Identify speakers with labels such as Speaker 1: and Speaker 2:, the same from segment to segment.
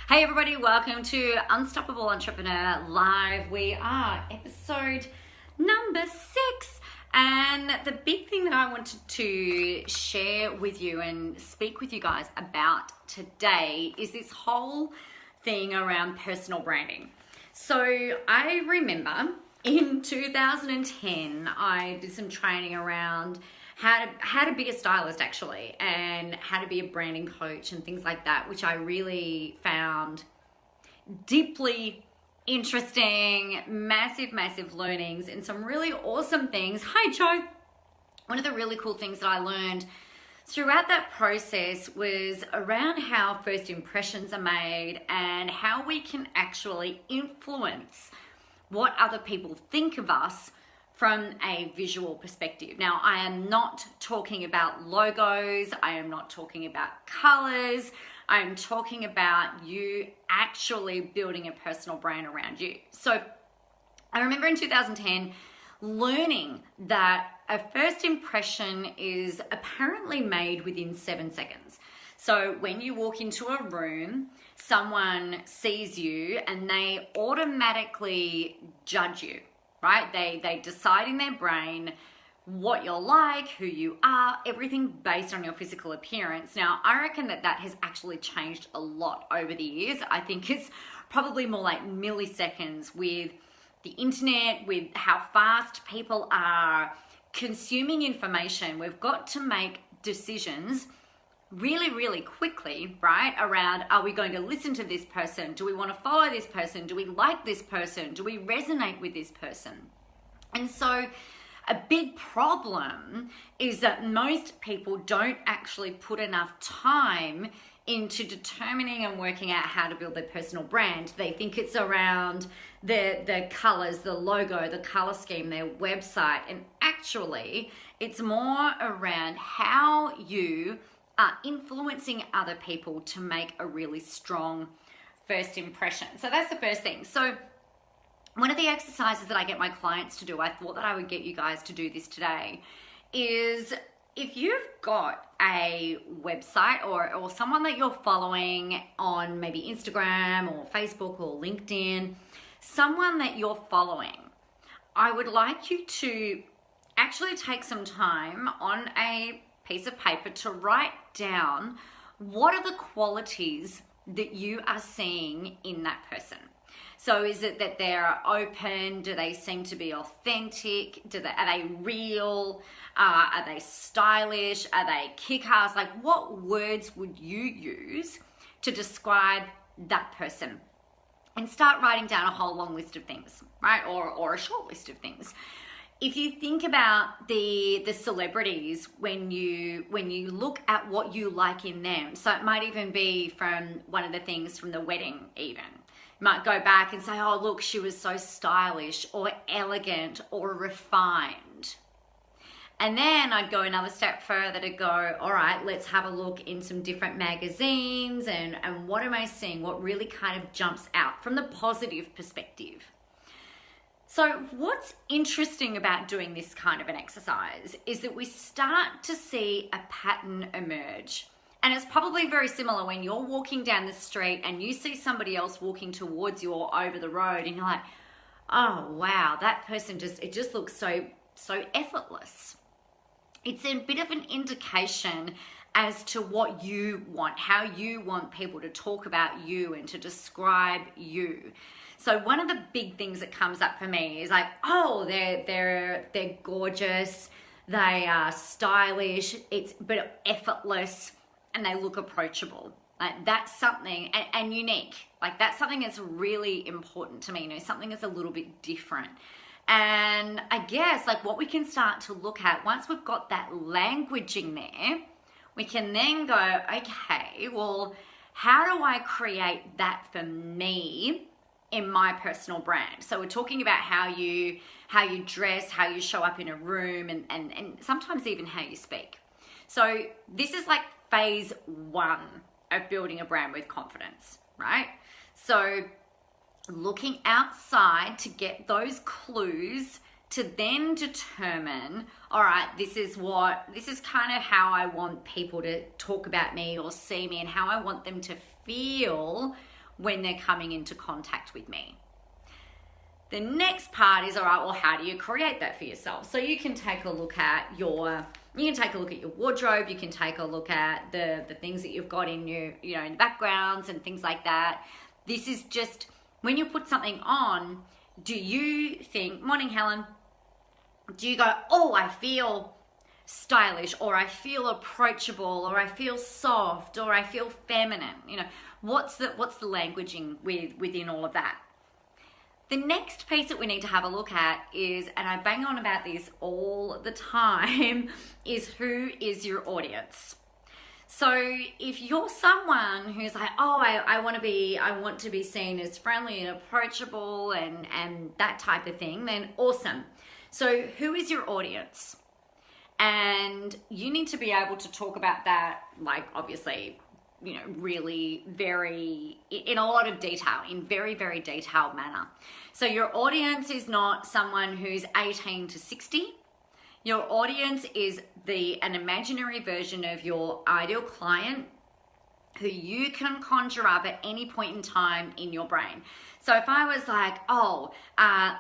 Speaker 1: Hey everybody, welcome to Unstoppable Entrepreneur Live. We are episode number 6, and the big thing that I wanted to share with you and speak with you guys about today is this whole thing around personal branding. So I remember in 2010, I did some training around how to be a stylist actually, and how to be a branding coach and things like that, which I really found deeply interesting, massive learnings and some really awesome things. Hi Joe. One of the really cool things that I learned throughout that process was around how first impressions are made and how we can actually influence what other people think of us from a visual perspective. Now, I am not talking about logos. I am not talking about colors. I am talking about you actually building a personal brand around you. So I remember in 2010 learning that a first impression is apparently made within 7 seconds. So when you walk into a room, someone sees you and they automatically judge you. Right? They decide in their brain what you're like, who you are, everything based on your physical appearance. Now, I reckon that has actually changed a lot over the years. I think it's probably more like milliseconds with the internet, with how fast people are consuming information. We've got to make decisions really quickly, right? Around, are we going to listen to this person? Do we want to follow this person? Do we like this person? Do we resonate with this person? And so a big problem is that most people don't actually put enough time into determining and working out how to build their personal brand. They think it's around the colors, the logo, the color scheme, their website, and actually it's more around how you are influencing other people to make a really strong first impression. So that's the first thing. So one of the exercises that I get my clients to do, I thought that I would get you guys to do this today, is if you've got a website or someone that you're following on maybe Instagram or Facebook or LinkedIn, someone that you're following, I would like you to actually take some time on a piece of paper to write down what are the qualities that you are seeing in that person. So is it that they're open? Do they seem to be authentic? Are they real? Are they stylish? Are they kick-ass? Like, what words would you use to describe that person? And start writing down a whole long list of things, right? Or a short list of things. If you think about the celebrities, when you look at what you like in them, so it might even be from one of the things from the wedding even. You might go back and say, oh, look, she was so stylish or elegant or refined. And then I'd go another step further to go, all right, let's have a look in some different magazines and what am I seeing? What really kind of jumps out from the positive perspective? So what's interesting about doing this kind of an exercise is that we start to see a pattern emerge. And it's probably very similar when you're walking down the street and you see somebody else walking towards you or over the road and you're like, oh wow, that person it just looks so effortless. It's a bit of an indication as to what you want, how you want people to talk about you and to describe you. So one of the big things that comes up for me is like, oh, they're gorgeous, they are stylish, but effortless, and they look approachable. Like that's something, and unique. Like that's something that's really important to me, something that's a little bit different. And I guess like what we can start to look at once we've got that languaging there, we can then go, okay, well, how do I create that for me in my personal brand? So we're talking about how you dress, how you show up in a room, and sometimes even how you speak. So this is like phase 1 of building a brand with confidence, right? So looking outside to get those clues to then determine, all right, this is kind of how I want people to talk about me or see me and how I want them to feel when they're coming into contact with me. The next part is, all right, well, how do you create that for yourself? So you can take a look at your wardrobe, you can take a look at the things that you've got in your, in the backgrounds and things like that. This is just, when you put something on, do you think, morning Helen, do you go, oh, I feel stylish, or I feel approachable, or I feel soft, or I feel feminine? What's the languaging within all of that? The next piece that we need to have a look at is, and I bang on about this all the time, is who is your audience? So if you're someone who's like, oh, I want to be seen as friendly and approachable and that type of thing, then awesome. So who is your audience? And you need to be able to talk about that, like, obviously, really very, in a lot of detail, in very, very detailed manner. So your audience is not someone who's 18 to 60. Your audience is an imaginary version of your ideal client who you can conjure up at any point in time in your brain. So if I was like,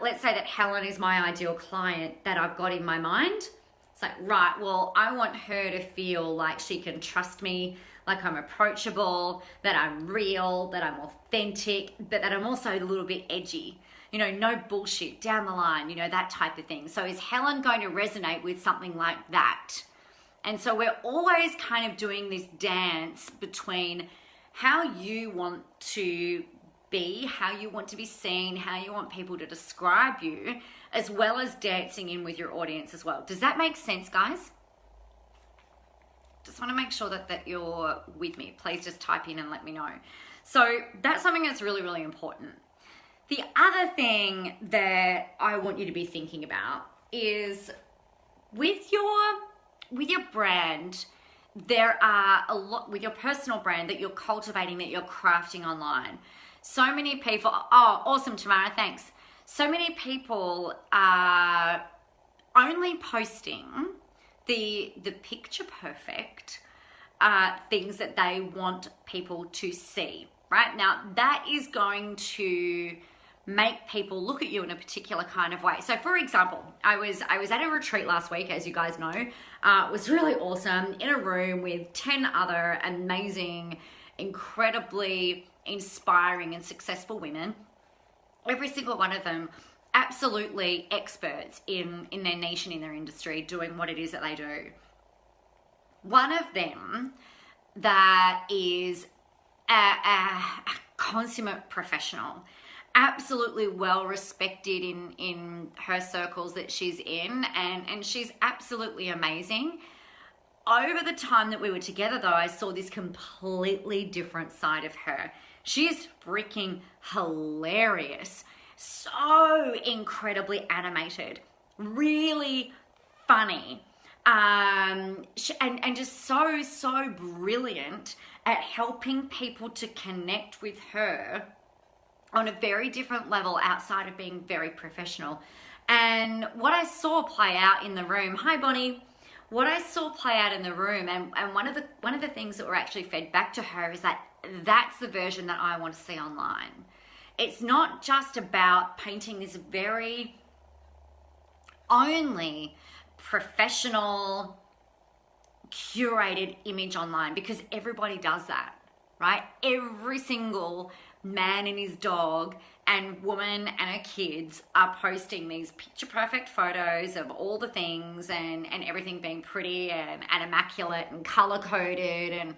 Speaker 1: let's say that Helen is my ideal client that I've got in my mind. It's like, right, well, I want her to feel like she can trust me, like I'm approachable, that I'm real, that I'm authentic, but that I'm also a little bit edgy. No bullshit down the line, that type of thing. So is Helen going to resonate with something like that? And so we're always kind of doing this dance between how you want to be, how you want to be seen, how you want people to describe you, as well as dancing in with your audience as well. Does that make sense, guys? Just want to make sure that you're with me. Please just type in and let me know. So that's something that's really, really important. The other thing that I want you to be thinking about is with your brand, there are a lot with your personal brand that you're cultivating, that you're crafting online. So many people, oh, awesome, Tamara, thanks. So many people are only posting the picture perfect things that they want people to see, right? Now, that is going to make people look at you in a particular kind of way. So for example, I was at a retreat last week, as you guys know. It was really awesome, in a room with 10 other amazing, incredibly inspiring and successful women. Every single one of them absolutely experts in their niche and in their industry, doing what it is that they do. One of them that is a consummate professional, absolutely well respected in her circles that she's in, and she's absolutely amazing. Over the time that we were together though, I saw this completely different side of her. She is freaking hilarious. So incredibly animated, really funny, and just so brilliant at helping people to connect with her on a very different level outside of being very professional. And what I saw play out in the room, hi Bonnie, what I saw play out in the room, and one of the things that were actually fed back to her is that that's the version that I want to see online. It's not just about painting this very only professional, curated image online, because everybody does that, right? Every single man and his dog and woman and her kids are posting these picture perfect photos of all the things and everything being pretty and immaculate and color coded and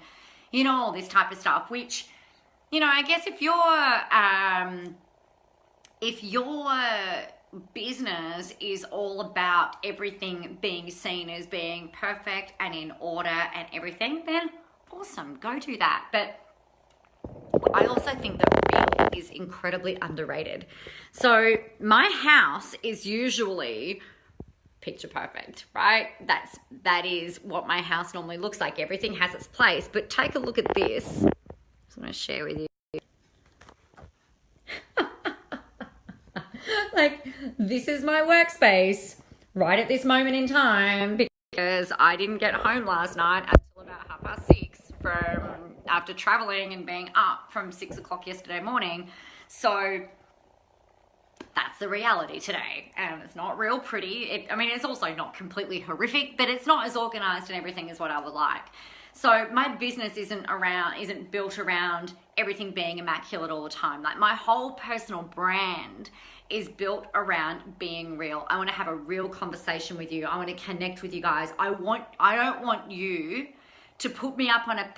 Speaker 1: all this type of stuff, which I guess if your business is all about everything being seen as being perfect and in order and everything, then awesome, go do that. But I also think that real is incredibly underrated. So my house is usually picture perfect, right? That is what my house normally looks like. Everything has its place. But take a look at this. I'm going to share with you. Like, this is my workspace right at this moment in time, because I didn't get home last night until about 6:30 after traveling and being up from 6 o'clock yesterday morning. So that's the reality today, and it's not real pretty. I mean, it's also not completely horrific, but it's not as organized and everything as what I would like. So my business isn't built around everything being immaculate all the time. Like, my whole personal brand is built around being real. I want to have a real conversation with you. I want to connect with you guys. I don't want you to put me up on a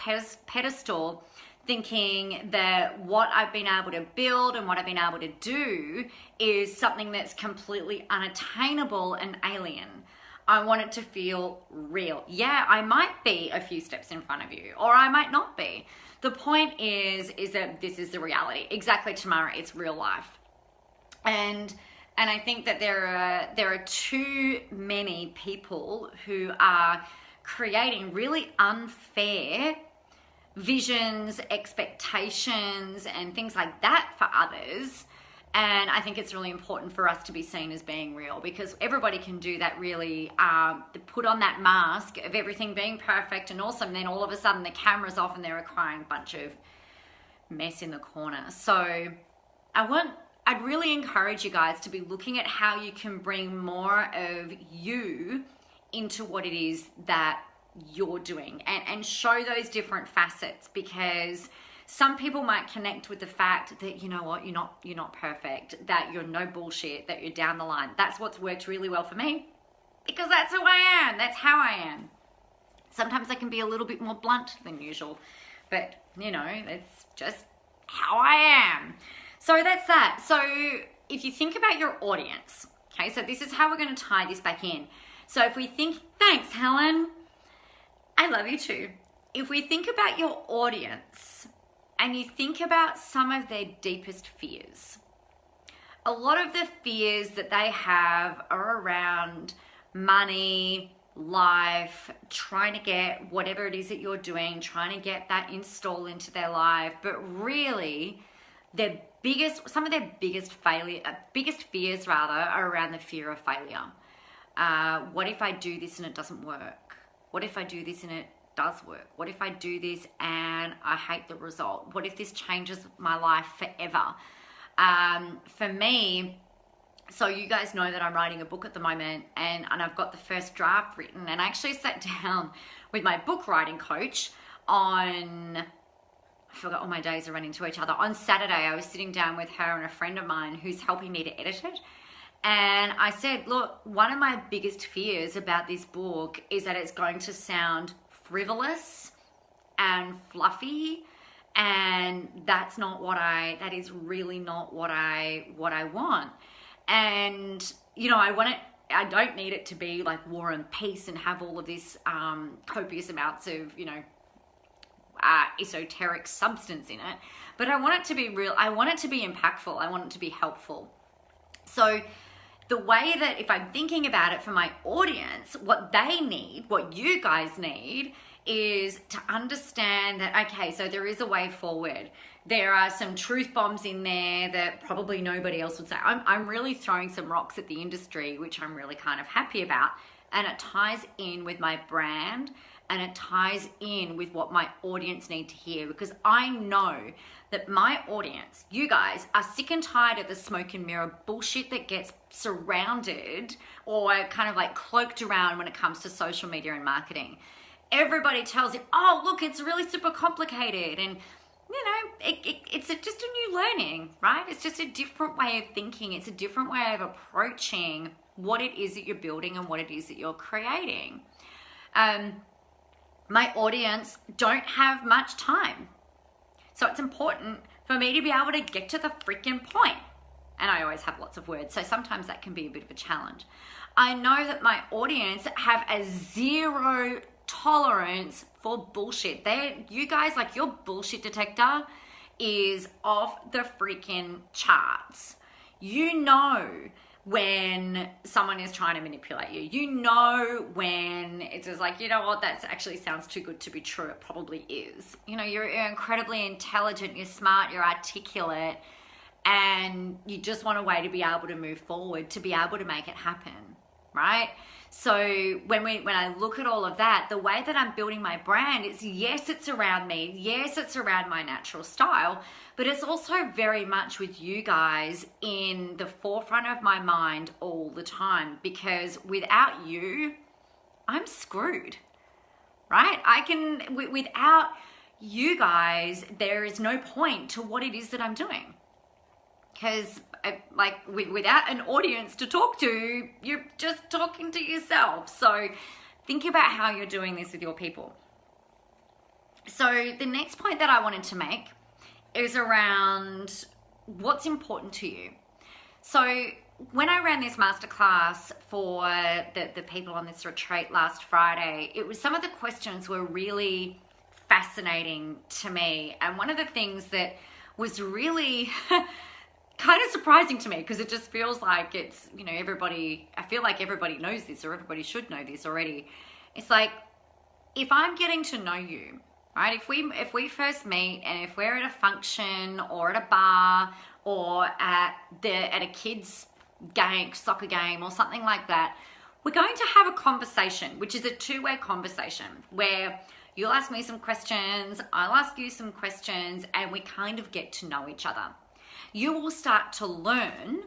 Speaker 1: pedestal thinking that what I've been able to build and what I've been able to do is something that's completely unattainable and alien. I want it to feel real. Yeah, I might be a few steps in front of you, or I might not be. The point is that this is the reality. Exactly, Tamara, it's real life. And I think that there are too many people who are creating really unfair visions, expectations, and things like that for others. And I think it's really important for us to be seen as being real, because everybody can do that, really put on that mask of everything being perfect and awesome. Then all of a sudden the camera's off and they're a crying bunch of mess in the corner. So I'd really encourage you guys to be looking at how you can bring more of you into what it is that you're doing, and show those different facets, because some people might connect with the fact that, you know what, you're not perfect, that you're no bullshit, that you're down the line. That's what's worked really well for me, because that's who I am. That's how I am. Sometimes I can be a little bit more blunt than usual, but that's just how I am. So that's that. So if you think about your audience, okay, so this is how we're going to tie this back in. So if we think, thanks, Helen, I love you too. If we think about your audience and you think about some of their deepest fears, a lot of the fears that they have are around money, life, trying to get whatever it is that you're doing, trying to get that installed into their life. But really, some of their biggest fears are around the fear of failure. What if I do this and it doesn't work? What if I do this and it does work? What if I do this and I hate the result? What if this changes my life forever? For me, so you guys know that I'm writing a book at the moment, and I've got the first draft written, and I actually sat down with my book writing coach on, I forgot, all my days are running to each other. On Saturday, I was sitting down with her and a friend of mine who's helping me to edit it. And I said, look, one of my biggest fears about this book is that it's going to sound frivolous and fluffy, and that is really not what I want. And I don't need it to be like War and Peace and have all of this copious amounts of esoteric substance in it, but I want it to be real. I want it to be impactful. I want it to be helpful. So the way that, if I'm thinking about it for my audience, what they need, what you guys need, is to understand that, okay, so there is a way forward. There are some truth bombs in there that probably nobody else would say. I'm really throwing some rocks at the industry, which I'm really kind of happy about. And it ties in with my brand, and it ties in with what my audience need to hear, because I know that my audience, you guys, are sick and tired of the smoke and mirror bullshit that gets surrounded or kind of like cloaked around when it comes to social media and marketing. Everybody tells you, oh, look, it's really super complicated. And, it's just a new learning, right? It's just a different way of thinking. It's a different way of approaching what it is that you're building and what it is that you're creating. My audience don't have much time. So it's important for me to be able to get to the freaking point. And I always have lots of words, so sometimes that can be a bit of a challenge. I know that my audience have a zero tolerance for bullshit. You guys, like, your bullshit detector is off the freaking charts. You know when someone is trying to manipulate you. You know when it's just like, you know what, that actually sounds too good to be true. It probably is. You're incredibly intelligent, you're smart, you're articulate, and you just want a way to be able to move forward, to be able to make it happen. right? So when I look at all of that, the way that I'm building my brand is, yes, it's around me. Yes, it's around my natural style, but it's also very much with you guys in the forefront of my mind all the time, because without you, I'm screwed, right? Without you guys, there is no point to what it is that I'm doing. Because without an audience to talk to, you're just talking to yourself. So think about how you're doing this with your people. So the next point that I wanted to make is around what's important to you. So when I ran this masterclass for the people on this retreat last Friday, it was some of the questions were really fascinating to me. And one of the things that was really kind of surprising to me, because it just feels like it's, I feel like everybody knows this, or everybody should know this already. It's like, if I'm getting to know you, right? If we first meet, and if we're at a function or at a bar or at a kid's game, soccer game or something like that, we're going to have a conversation, which is a two-way conversation where you'll ask me some questions, I'll ask you some questions, and we kind of get to know each other. You will start to learn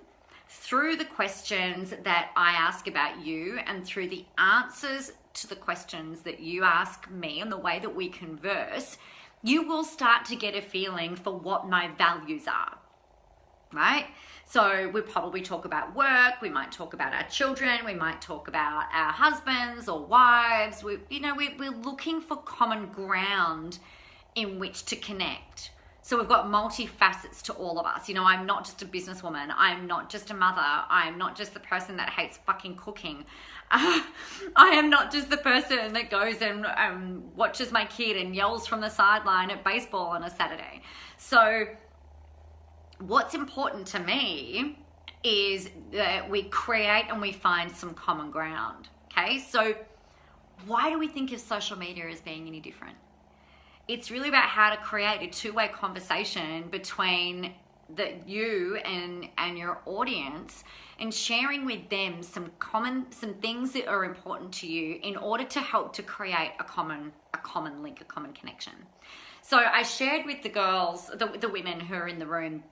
Speaker 1: through the questions that I ask about you, and through the answers to the questions that you ask me, and the way that we converse, you will start to get a feeling for what my values are, right? So we probably talk about work, we might talk about our children, we might talk about our husbands or wives. We're looking for common ground in which to connect. So we've got multifacets to all of us. I'm not just a businesswoman. I'm not just a mother. I'm not just the person that hates fucking cooking. I am not just the person that goes and watches my kid and yells from the sideline at baseball on a Saturday. So what's important to me is that we create and we find some common ground. Okay, so why do we think of social media as being any different? It's really about how to create a two-way conversation between you and your audience, and sharing with them some things that are important to you in order to help to create a common link, a common connection. So I shared with the girls, the women who are in the room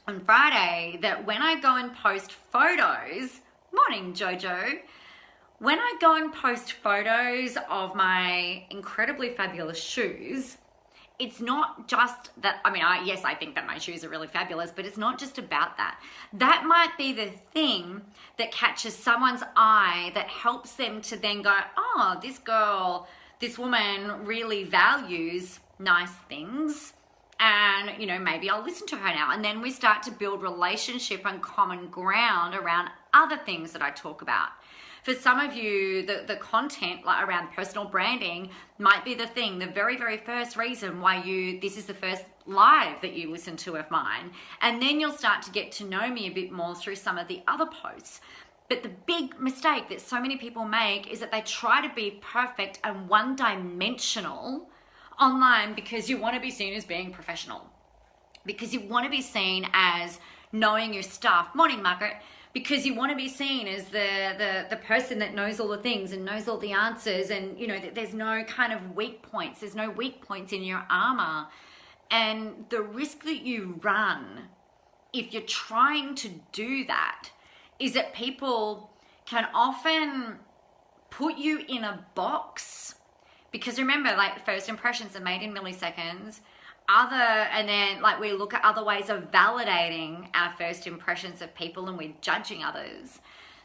Speaker 1: on Friday, that when I go and post photos, morning Jojo, when I go and post photos of my incredibly fabulous shoes, it's not just that, yes, I think that my shoes are really fabulous, but it's not just about that. That might be the thing that catches someone's eye, that helps them to then go, oh, this woman really values nice things. And, maybe I'll listen to her now. And then we start to build relationship and common ground around other things that I talk about. For some of you, the content around personal branding might be the thing, the very, very first reason why this is the first live that you listen to of mine. And then you'll start to get to know me a bit more through some of the other posts. But the big mistake that so many people make is that they try to be perfect and one-dimensional online, because you want to be seen as being professional, because you want to be seen as knowing your stuff. Morning, Margaret. Because you want to be seen as the person that knows all the things and knows all the answers, and there's no kind of weak points. There's no weak points in your armor. And the risk that you run if you're trying to do that is that people can often put you in a box. Because remember, first impressions are made in milliseconds. And then we look at other ways of validating our first impressions of people, and we're judging others.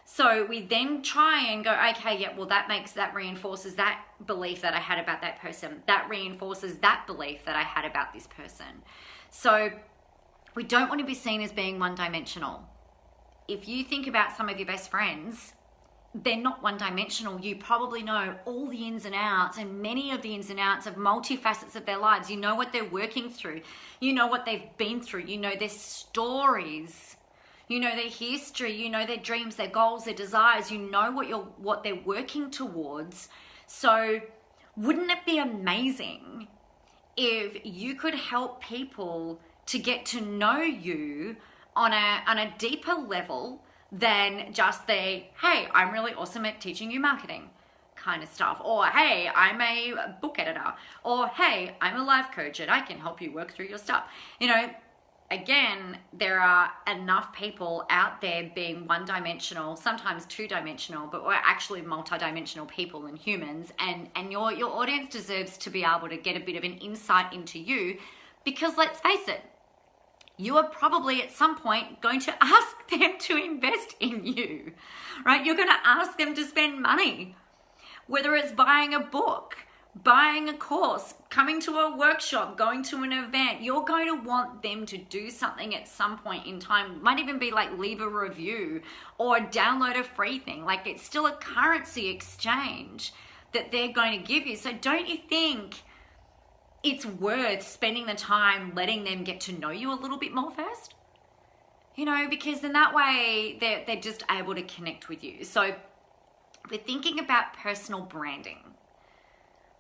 Speaker 1: So we then try and go, okay, yeah, well, that reinforces that belief that I had about that person. That reinforces that belief that I had about this person. So we don't want to be seen as being one-dimensional. If you think about some of your best friends, they're not one-dimensional. You probably know all the ins and outs, and many of the ins and outs of multifacets of their lives. You know what they're working through. You know what they've been through. You know their stories. You know their history. You know their dreams, their goals, their desires. You know what they're working towards. So wouldn't it be amazing if you could help people to get to know you on a deeper level than just the, hey, I'm really awesome at teaching you marketing kind of stuff, or hey, I'm a book editor, or hey, I'm a life coach and I can help you work through your stuff. You know, again, there are enough people out there being one-dimensional, sometimes two-dimensional, but we're actually multi-dimensional people and humans, and your audience deserves to be able to get a bit of an insight into you, because let's face it, you are probably at some point going to ask them to invest in you, right? You're going to ask them to spend money, whether it's buying a book, buying a course, coming to a workshop, going to an event. You're going to want them to do something at some point in time. It might even be like leave a review or download a free thing. Like, it's still a currency exchange that they're going to give you. So don't you think it's worth spending the time letting them get to know you a little bit more first? You know, because then that way they're just able to connect with you. So we're thinking about personal branding.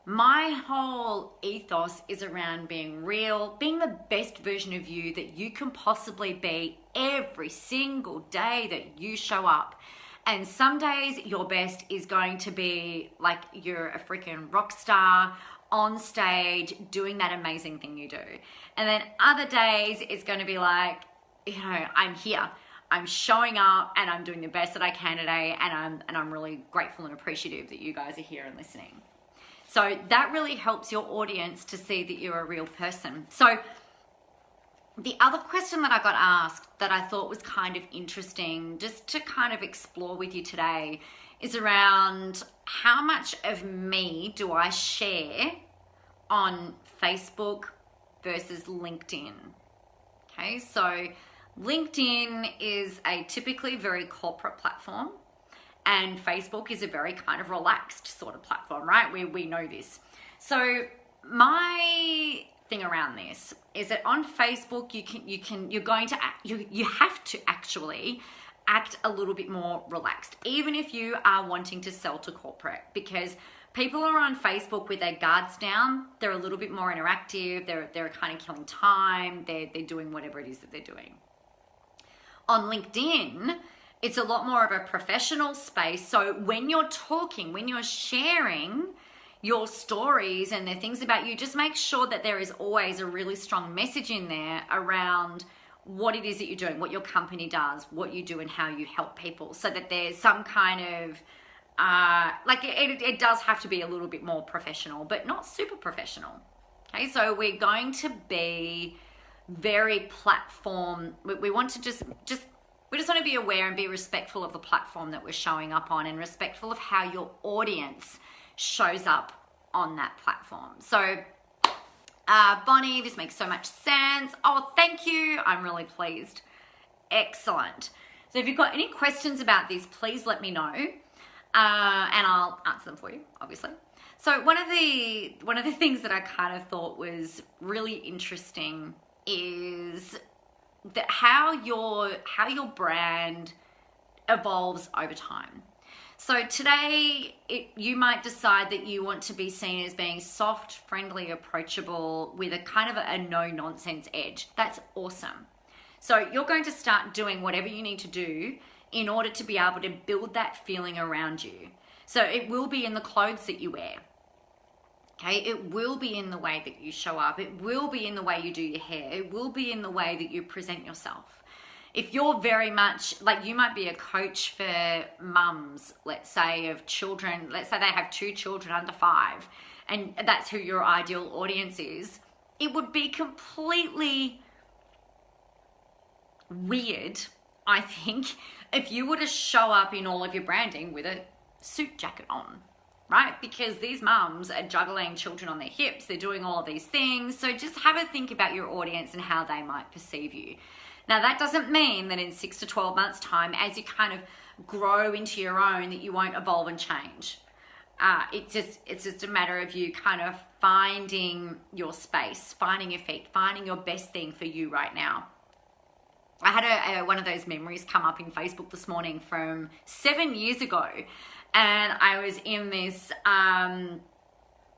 Speaker 1: My whole ethos is around being real, being the best version of you that you can possibly be every single day that you show up. And some days your best is going to be like you're a freaking rock star on stage doing that amazing thing you do. And then other days it's going to be like, you know, I'm here, I'm showing up and I'm doing the best that I can today, and I'm really grateful and appreciative that you guys are here and listening. So that really helps your audience to see that you're a real person. So the other question that I got asked that I thought was kind of interesting just to kind of explore with you today is around how much of me do I share on Facebook versus LinkedIn. Okay, so LinkedIn is a typically very corporate platform, and Facebook is a very kind of relaxed sort of platform, right? We know this. So my thing around this is that on Facebook you have to actually act a little bit more relaxed, even if you are wanting to sell to corporate, because people are on Facebook with their guards down. They're a little bit more interactive. They're kind of killing time. They're doing whatever it is that they're doing. On LinkedIn, it's a lot more of a professional space. So when you're talking, when you're sharing your stories and the things about you, just make sure that there is always a really strong message in there around what it is that you're doing, what your company does, what you do, and how you help people, so that there's some kind of, it does have to be a little bit more professional, but not super professional. Okay, so we're going to be very platform. We want to we just want to be aware and be respectful of the platform that we're showing up on, and respectful of how your audience shows up on that platform. So Bonnie, this makes so much sense. Oh, thank you. I'm really pleased. Excellent. So if you've got any questions about this, please let me know, and I'll answer them for you, obviously. So one of the things that I kind of thought was really interesting is that how your brand evolves over time. So today, you might decide that you want to be seen as being soft, friendly, approachable, with a kind of a no-nonsense edge. That's awesome. So you're going to start doing whatever you need to do in order to be able to build that feeling around you. So it will be in the clothes that you wear. Okay, it will be in the way that you show up. It will be in the way you do your hair. It will be in the way that you present yourself. If you're very much, like, you might be a coach for mums, let's say, of children, let's say they have 2 children under 5, and that's who your ideal audience is, it would be completely weird, I think, if you were to show up in all of your branding with a suit jacket on, right? Because these mums are juggling children on their hips, they're doing all of these things. So just have a think about your audience and how they might perceive you. Now, that doesn't mean that in 6 to 12 months' time, as you kind of grow into your own, that you won't evolve and change. It's just a matter of you kind of finding your space, finding your feet, finding your best thing for you right now. I had one of those memories come up in Facebook this morning from 7 years ago, and I was in this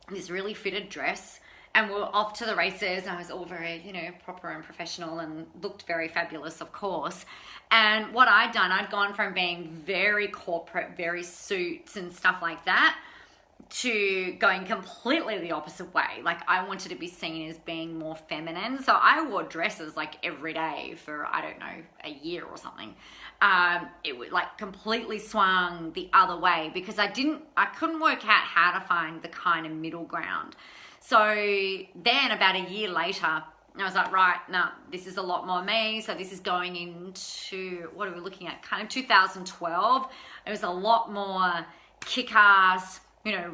Speaker 1: this really fitted dress, and we were off to the races, and I was all very, proper and professional and looked very fabulous, of course. And what I'd done, I'd gone from being very corporate, very suits and stuff like that, to going completely the opposite way. Like, I wanted to be seen as being more feminine. So I wore dresses like every day for, I don't know, a year or something. It would like completely swung the other way because I couldn't work out how to find the kind of middle ground. So then about a year later, I was like, right, no, this is a lot more me. So this is going into, what are we looking at? Kind of 2012. It was a lot more kick-ass,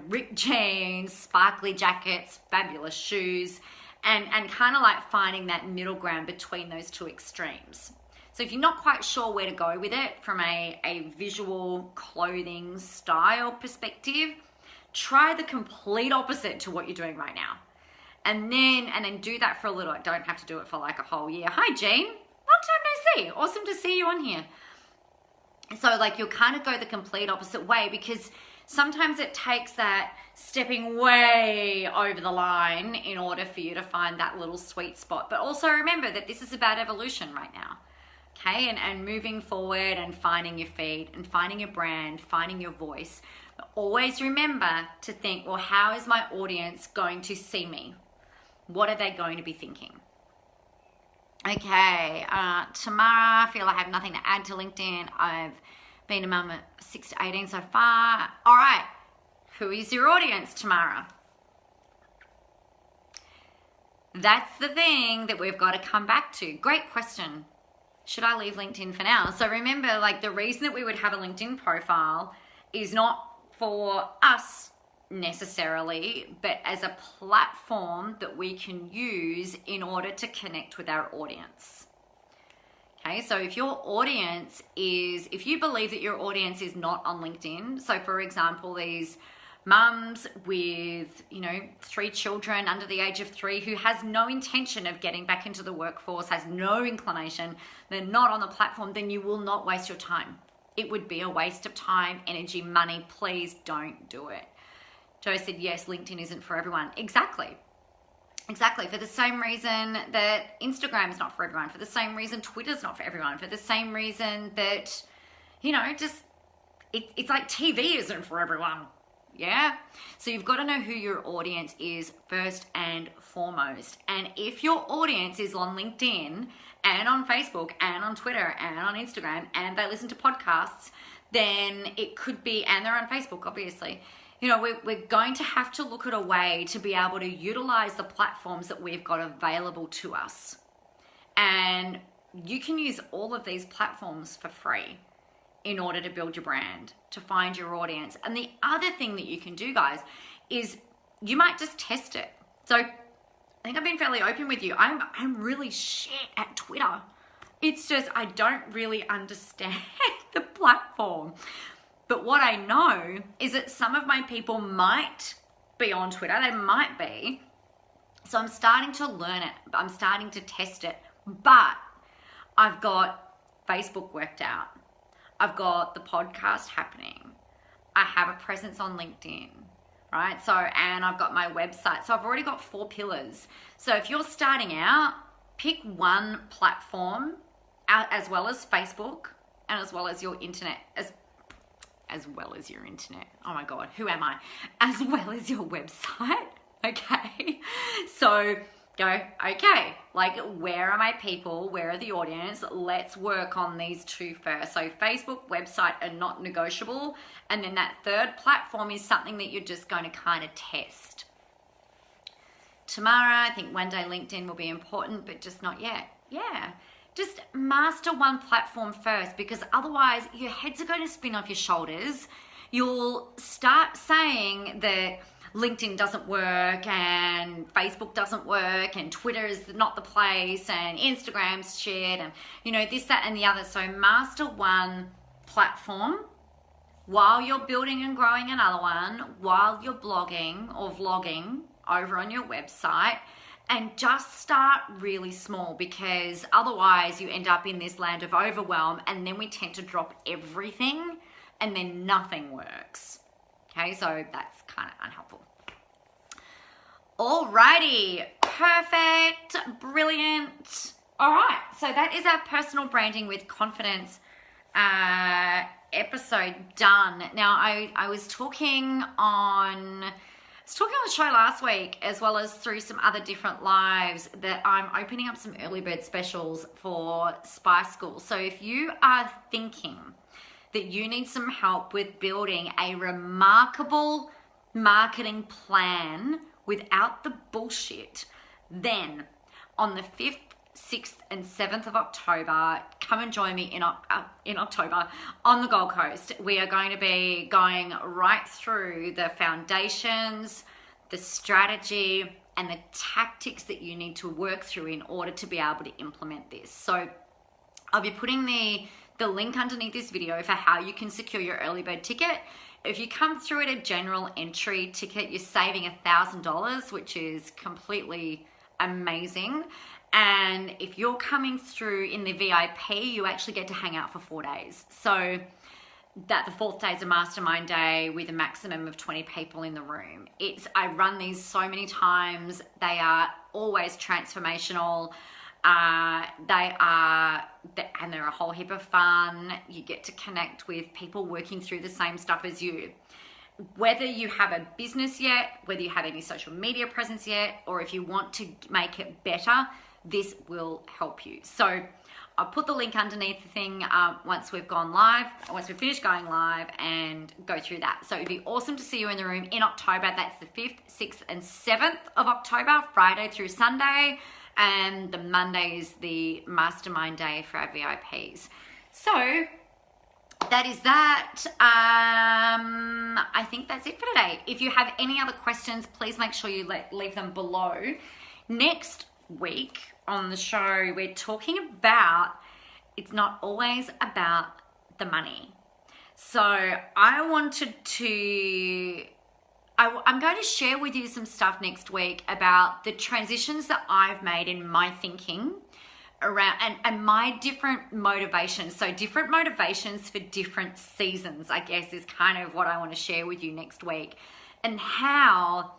Speaker 1: ripped jeans, sparkly jackets, fabulous shoes, and kind of like finding that middle ground between those two extremes. So if you're not quite sure where to go with it from a visual clothing style perspective, try the complete opposite to what you're doing right now. And then do that for a little. Don't have to do it for like a whole year. Hi, Jean. Long time no see. Awesome to see you on here. So like you'll kind of go the complete opposite way because sometimes it takes that stepping way over the line in order for you to find that little sweet spot. But also remember that this is about evolution right now. Okay, and moving forward and finding your feet and finding your brand, finding your voice. But always remember to think, well, how is my audience going to see me? What are they going to be thinking? Okay, Tamara, I feel I have nothing to add to LinkedIn. I've been a mum at 6 to 18 so far. All right, who is your audience, Tamara? That's the thing that we've got to come back to. Great question. Should I leave LinkedIn for now? So remember, like the reason that we would have a LinkedIn profile is not for us necessarily, but as a platform that we can use in order to connect with our audience. Okay, so if you believe that your audience is not on LinkedIn, so for example, these mums with, 3 children under the age of 3 who has no intention of getting back into the workforce, has no inclination, they're not on the platform, then you will not waste your time. It would be a waste of time, energy, money. Please don't do it. Joe said, yes, LinkedIn isn't for everyone. Exactly. For the same reason that Instagram is not for everyone, for the same reason Twitter's not for everyone, for the same reason that, it's like TV isn't for everyone. Yeah. So you've got to know who your audience is first and foremost. And if your audience is on LinkedIn and on Facebook and on Twitter and on Instagram and they listen to podcasts, then it could be, and they're on Facebook, obviously, we're going to have to look at a way to be able to utilize the platforms that we've got available to us. And you can use all of these platforms for free in order to build your brand, to find your audience. And the other thing that you can do, guys, is you might just test it. So I think I've been fairly open with you. I'm really shit at Twitter. It's just, I don't really understand the platform. But what I know is that some of my people might be on Twitter. They might be. So I'm starting to learn it. I'm starting to test it. But I've got Facebook worked out. I've got the podcast happening. I have a presence on LinkedIn, right? So, and I've got my website. So I've already got 4 pillars. So if you're starting out, pick one platform as well as Facebook and as well as your internet, as well as your internet. Oh my God, who am I? As well as your website, okay? So go, okay, like where are my people? Where are the audience? Let's work on these 2 first. So Facebook, website are not negotiable. And then that third platform is something that you're just going to kind of test. Tamara, I think one day LinkedIn will be important, but just not yet. Yeah. Just master one platform first, because otherwise your heads are going to spin off your shoulders. You'll start saying that LinkedIn doesn't work and Facebook doesn't work and Twitter is not the place and Instagram's shit and, this, that, and the other. So master one platform while you're building and growing another one, while you're blogging or vlogging over on your website. And just start really small, because otherwise you end up in this land of overwhelm and then we tend to drop everything and then nothing works. Okay, so that's kind of unhelpful. Alrighty, perfect, brilliant. All right, so that is our personal branding with confidence episode done. Now, I was talking on the show last week, as well as through some other different lives, that I'm opening up some early bird specials for Spy School. So if you are thinking that you need some help with building a remarkable marketing plan without the bullshit, then on the 5th, 6th and 7th of October, come and join me in October on the Gold Coast. We are going to be going right through the foundations, the strategy, and the tactics that you need to work through in order to be able to implement this. So I'll be putting the link underneath this video for how you can secure your early bird ticket. If you come through at a general entry ticket, you're saving $1,000, which is completely amazing. And if you're coming through in the VIP, you actually get to hang out for 4 days. So that the 4th day is a mastermind day with a maximum of 20 people in the room. I run these so many times. They are always transformational. They're a whole heap of fun. You get to connect with people working through the same stuff as you. Whether you have a business yet, whether you have any social media presence yet, or if you want to make it better, this will help you. So I'll put the link underneath the thing once we've finished going live, and go through that. So it'd be awesome to see you in the room in October. That's the 5th, 6th and 7th of October, Friday through Sunday. And the Monday is the mastermind day for our VIPs. So that is that. I think that's it for today. If you have any other questions, please make sure you leave them below. Next week on the show, we're talking about, it's not always about the money. So I'm going to share with you some stuff next week about the transitions that I've made in my thinking around and my different motivations. So different motivations for different seasons, I guess, is kind of what I want to share with you next week. And how,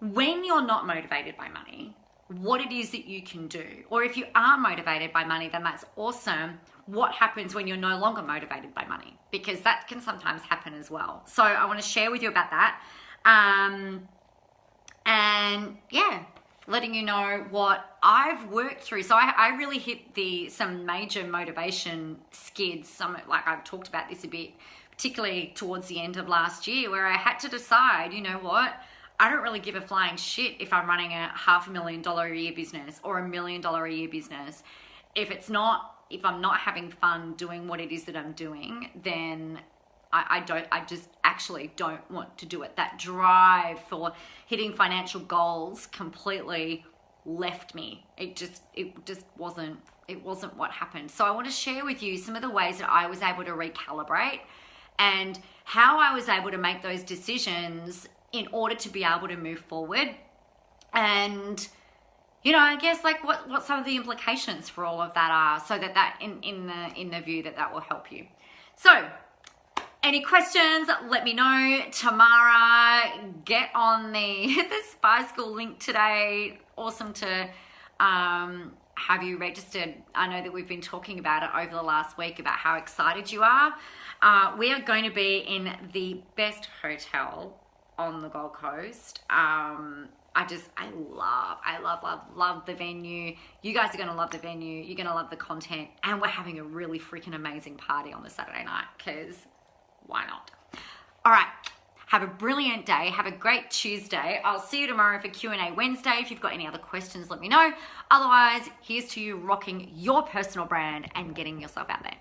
Speaker 1: when you're not motivated by money, what it is that you can do. Or if you are motivated by money, then that's awesome. What happens when you're no longer motivated by money? Because that can sometimes happen as well. So I want to share with you about that. And yeah, letting you know what I've worked through. So I really hit some major motivation skids. Like I've talked about this a bit, particularly towards the end of last year, where I had to decide, you know what? I don't really give a flying shit if I'm running a $500,000 a year business or $1 million a year business. If I'm not having fun doing what it is that I'm doing, then I just actually don't want to do it. That drive for hitting financial goals completely left me. It just wasn't what happened. So I want to share with you some of the ways that I was able to recalibrate and how I was able to make those decisions in order to be able to move forward. And, you know, I guess like what some of the implications for all of that are, so that in the view that will help you. So any questions, let me know. Tamara, get on the Spy School link today. Awesome to have you registered. I know that we've been talking about it over the last week about how excited you are. We are going to be in the best hotel on the Gold Coast. I love the venue. You guys are going to love the venue. You're going to love the content. And we're having a really freaking amazing party on the Saturday night, because why not? All right. Have a brilliant day. Have a great Tuesday. I'll see you tomorrow for Q&A Wednesday. If you've got any other questions, let me know. Otherwise, here's to you rocking your personal brand and getting yourself out there.